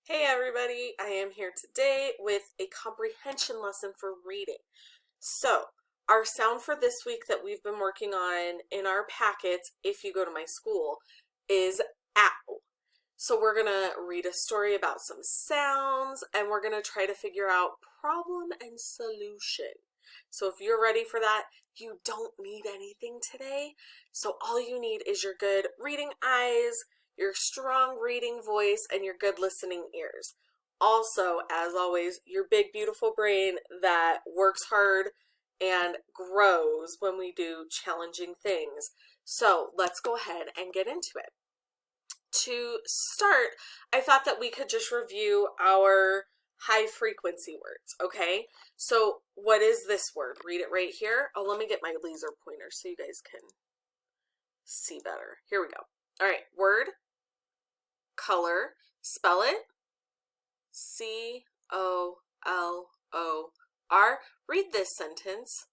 Hey everybody, I am here today with a comprehension lesson for reading. So, our sound for this week that we've been working on in our packets, if you go to my school, is ow. So we're going to read a story about some sounds and we're going to try to figure out problem and solution. So if you're ready for that, you don't need anything today. So all you need is your good reading eyes, your strong reading voice, and your good listening ears. Also, as always, your big, beautiful brain that works hard and grows when we do challenging things. So let's go ahead and get into it. To start, I thought that we could just review our high frequency words, okay? So what is this word? Read it right here. Oh, let me get my laser pointer so you guys can see better. Here we go. All right, word, color, spell it, C-O-L-O-R. Read this sentence.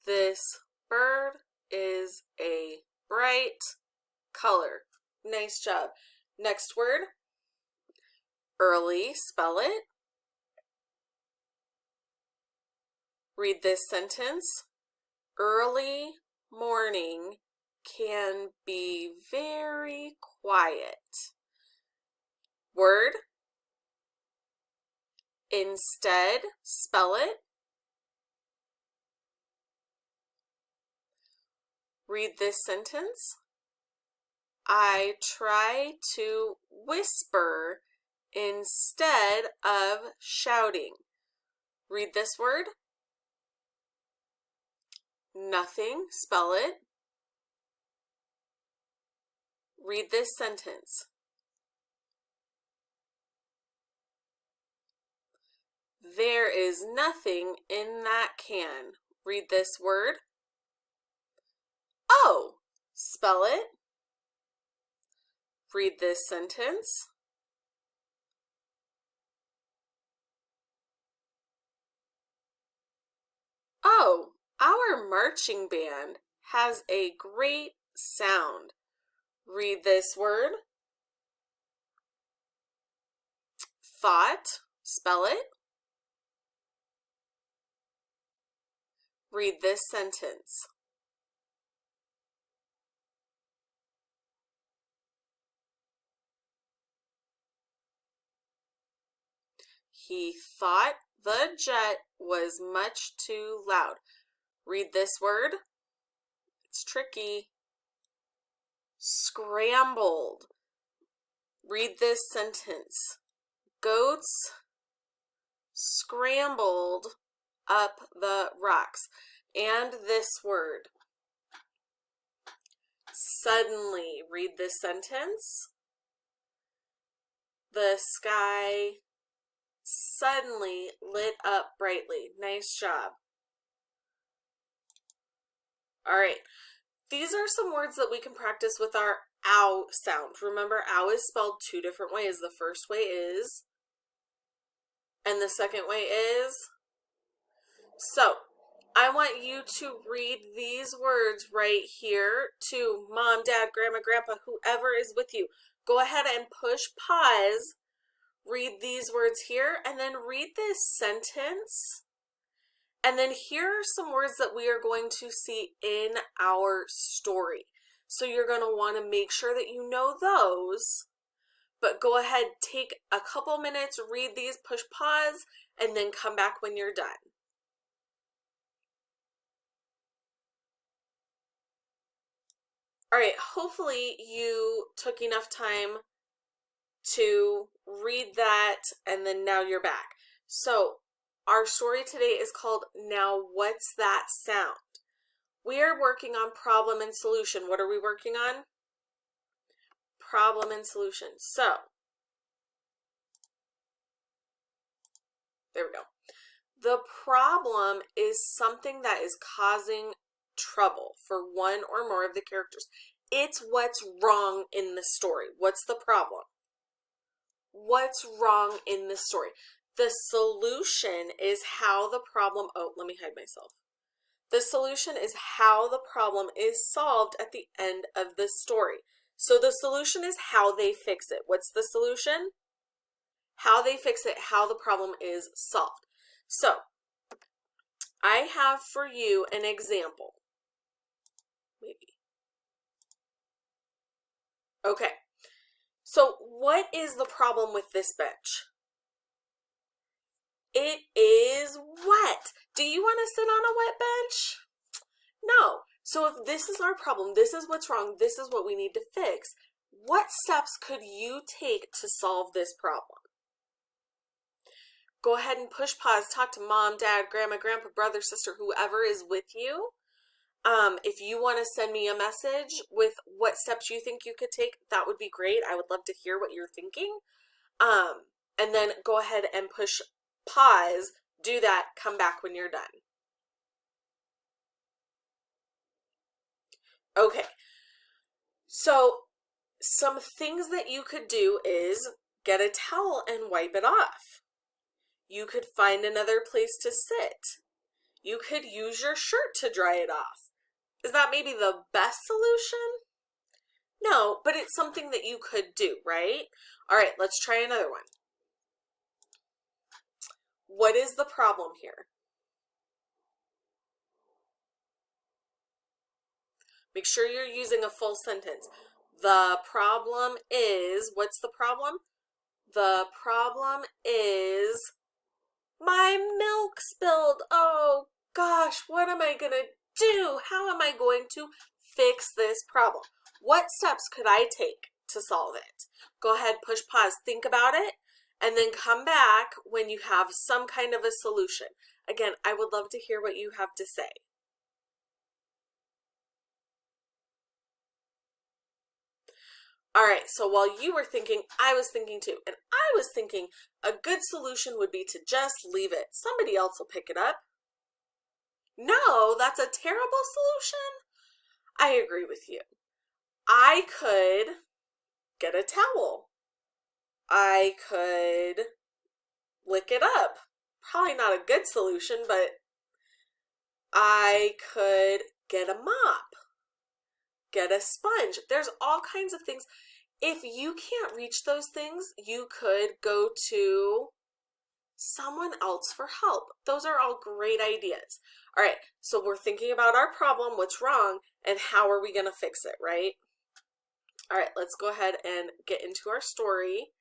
This bird is a bright color. Nice job. Next word, early, spell it. Read this sentence. Early morning can be very quiet. Word, instead, spell it. Read this sentence. I try to whisper instead of shouting. Read this word. Nothing, spell it. Read this sentence. There is nothing in that can. Read this word. Oh, spell it. Read this sentence. Oh, our marching band has a great sound. Read this word. Thought, spell it. Read this sentence. He thought the jet was much too loud. Read this word. It's tricky. Scrambled. Read this sentence. Goats scrambled up the rocks. And this word. Suddenly. Read this sentence. The sky suddenly lit up brightly. Nice job. All right. These are some words that we can practice with our ow sound. Remember, ow is spelled two different ways. The first way is, and the second way is. So, I want you to read these words right here to mom, dad, grandma, grandpa, whoever is with you. Go ahead and push pause. Read these words here, and then read this sentence. And then here are some words that we are going to see in our story. So you're going to want to make sure that you know those, but go ahead, take a couple minutes, read these, push pause, and then come back when you're done. All right, hopefully you took enough time to read that, and then now you're back. So our story today is called Now What's That Sound? We are working on problem and solution. What are we working on? Problem and solution. So, there we go. The problem is something that is causing trouble for one or more of the characters. It's what's wrong in the story. What's the problem? What's wrong in the story? The solution is how the problem, oh, let me hide myself. The solution is how the problem is solved at the end of the story. So the solution is how they fix it. What's the solution? how they fix it, how the problem is solved. So I have for you an example. Maybe. Okay. So what is the problem with this bench? It is wet. Do you want to sit on a wet bench? No. So if this is our problem, this is what's wrong, this is what we need to fix, what steps could you take to solve this problem? Go ahead and push pause, talk to mom, dad, grandma, grandpa, brother, sister, whoever is with you. If you want to send me a message with what steps you think you could take, that would be great. I would love to hear what you're thinking. And then go ahead and push pause, do that, come back when you're done. Okay, so some things that you could do is get a towel and wipe it off. You could find another place to sit. You could use your shirt to dry it off. Is that maybe the best solution? No, but it's something that you could do, right? All right, let's try another one. What is the problem here? Make sure you're using a full sentence. The problem is, what's the problem? The problem is my milk spilled. Oh gosh, what am I gonna do? How am I going to fix this problem? What steps could I take to solve it? Go ahead, push pause, think about it, and then come back when you have some kind of a solution. Again, I would love to hear what you have to say. All right, so while you were thinking, I was thinking too. And I was thinking a good solution would be to just leave it. Somebody else will pick it up. No, that's a terrible solution. I agree with you. I could get a towel. I could lick it up. Probably not a good solution, but I could get a mop. Get a sponge. There's all kinds of things. If you can't reach those things, you could go to someone else for help. Those are all great ideas. All right, so we're thinking about our problem, what's wrong, and how are we going to fix it, right? All right, let's go ahead and get into our story.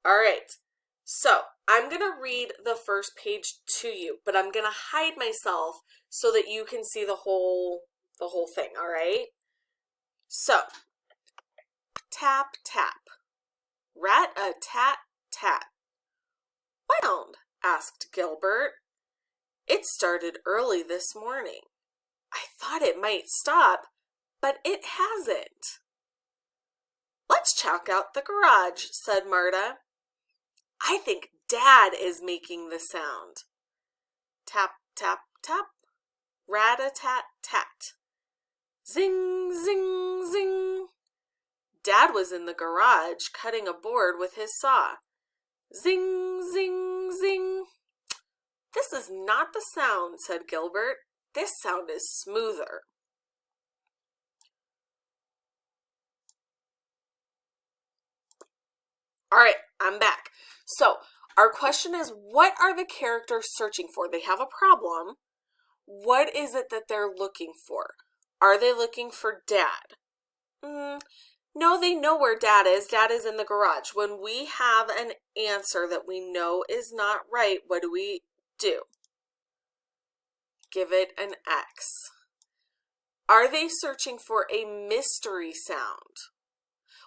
All right, so I'm going to read the first page to you, but I'm going to hide myself so that you can see the whole thing, all right? So, tap, tap, rat-a-tat-tat. Wound? Asked Gilbert. It started early this morning. I thought it might stop, but it hasn't. Let's check out the garage, said Marta. I think Dad is making the sound. Tap, tap, tap, rat-a-tat-tat. Zing, zing, zing. Dad was in the garage cutting a board with his saw. Zing, zing, zing. This is not the sound, said Gilbert. This sound is smoother. All right, I'm back. So our question is, what are the characters searching for? They have a problem. What is it that they're looking for? Are they looking for Dad? No, they know where Dad is. Dad is in the garage. When we have an answer that we know is not right, what do? Give it an X. Are they searching for a mystery sound?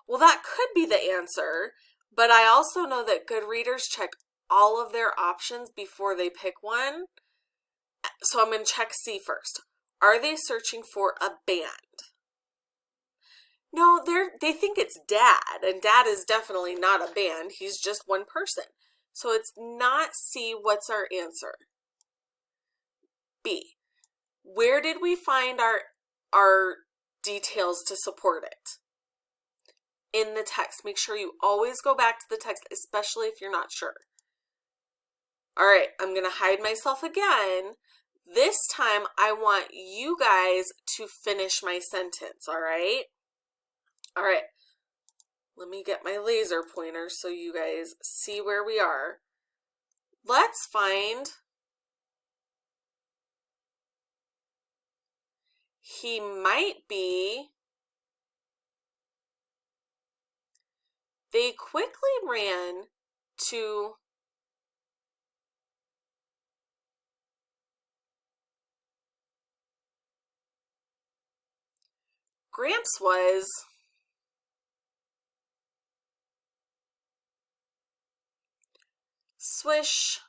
Well, that could be the answer, but I also know that good readers check all of their options before they pick one. So I'm going to check C first. Are they searching for a band? No, they think it's Dad, and Dad is definitely not a band. He's just one person. So it's not C. What's our answer? B. Where did we find our details to support it? In the text. Make sure you always go back to the text, especially if you're not sure. All right, I'm going to hide myself again. This time, I want you guys to finish my sentence, all right? All right. Let me get my laser pointer so you guys see where we are. Let's find he might be. They quickly ran to Gramps was swish.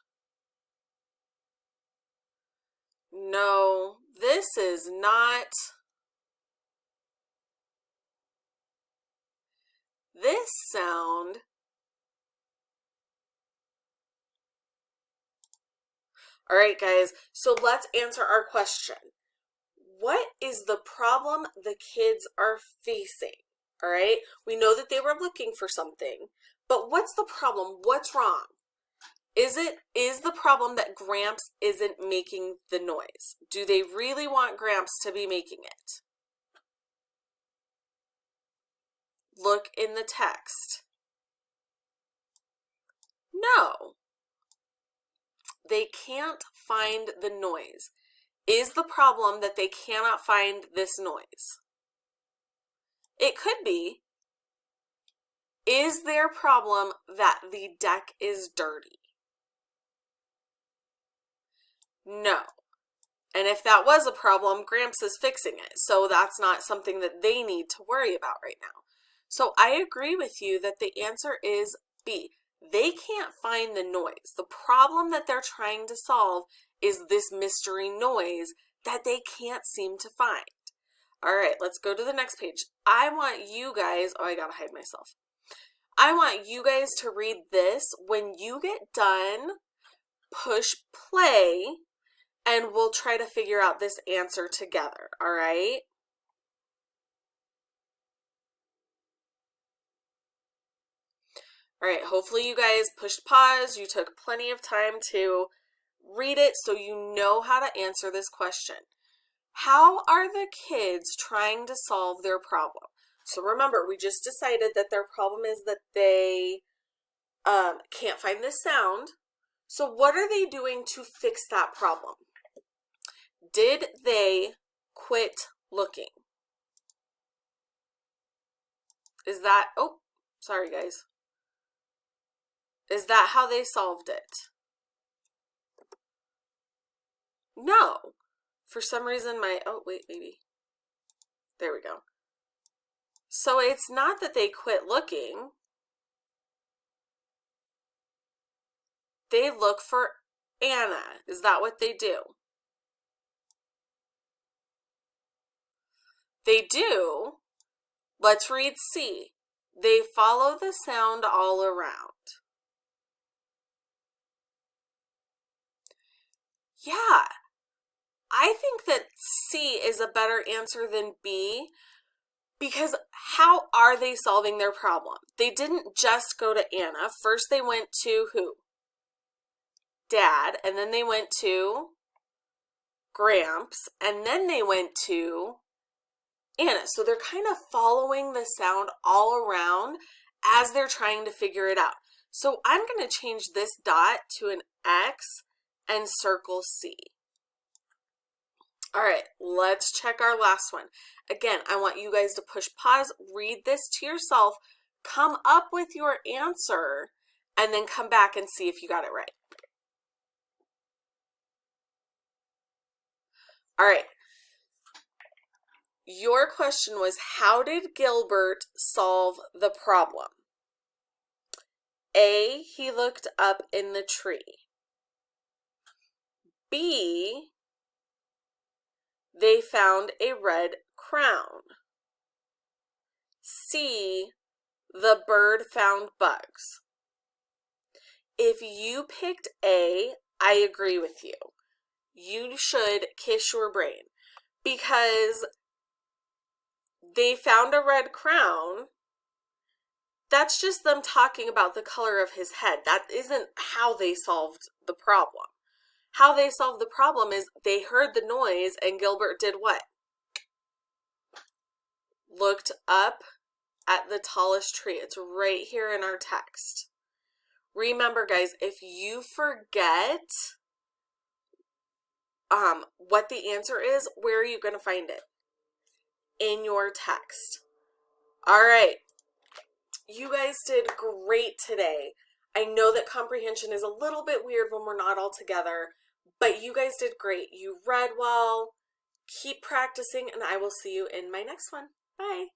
No, this is not. This sound. All right, guys, so let's answer our question. What is the problem the kids are facing? All right, we know that they were looking for something, but what's the problem? What's wrong? Is the problem that Gramps isn't making the noise? Do they really want Gramps to be making it? Look in the text. No. They can't find the noise. Is the problem that they cannot find this noise? It could be. Is their problem that the deck is dirty? No. And if that was a problem, Gramps is fixing it. So that's not something that they need to worry about right now. So I agree with you that the answer is B. They can't find the noise. The problem that they're trying to solve is this mystery noise that they can't seem to find. All right, let's go to the next page. I want you guys, oh, I gotta hide myself. I want you guys to read this. When you get done, push play, and we'll try to figure out this answer together, all right? All right, hopefully you guys pushed pause. You took plenty of time to read it so you know how to answer this question. How are the kids trying to solve their problem? So remember, we just decided that their problem is that they can't find this sound. So what are they doing to fix that problem? Did they quit looking? Is that, oh, sorry guys. Is that how they solved it? No. For some reason oh wait, maybe. There we go. So it's not that they quit looking. They look for Anna. Is that what they do? They do. Let's read C. They follow the sound all around. Yeah, I think that C is a better answer than B, because how are they solving their problem? They didn't just go to Anna. First they went to who? Dad, and then they went to Gramps, and then they went to Anna. So they're kind of following the sound all around as they're trying to figure it out. So I'm going to change this dot to an X and circle C. All right, let's check our last one. Again, I want you guys to push pause, read this to yourself, come up with your answer, and then come back and see if you got it right. All right. Your question was, how did Gilbert solve the problem? A, he looked up in the tree. B, they found a red crown. C, the bird found bugs. If you picked A, I agree with you. You should kiss your brain, because they found a red crown. That's just them talking about the color of his head. That isn't how they solved the problem. How they solved the problem is they heard the noise and Gilbert did what? Looked up at the tallest tree. It's right here in our text. Remember, guys, if you forget what the answer is, where are you going to find it? In your text. All right. You guys did great today. I know that comprehension is a little bit weird when we're not all together, but you guys did great. You read well. Keep practicing, and I will see you in my next one. Bye.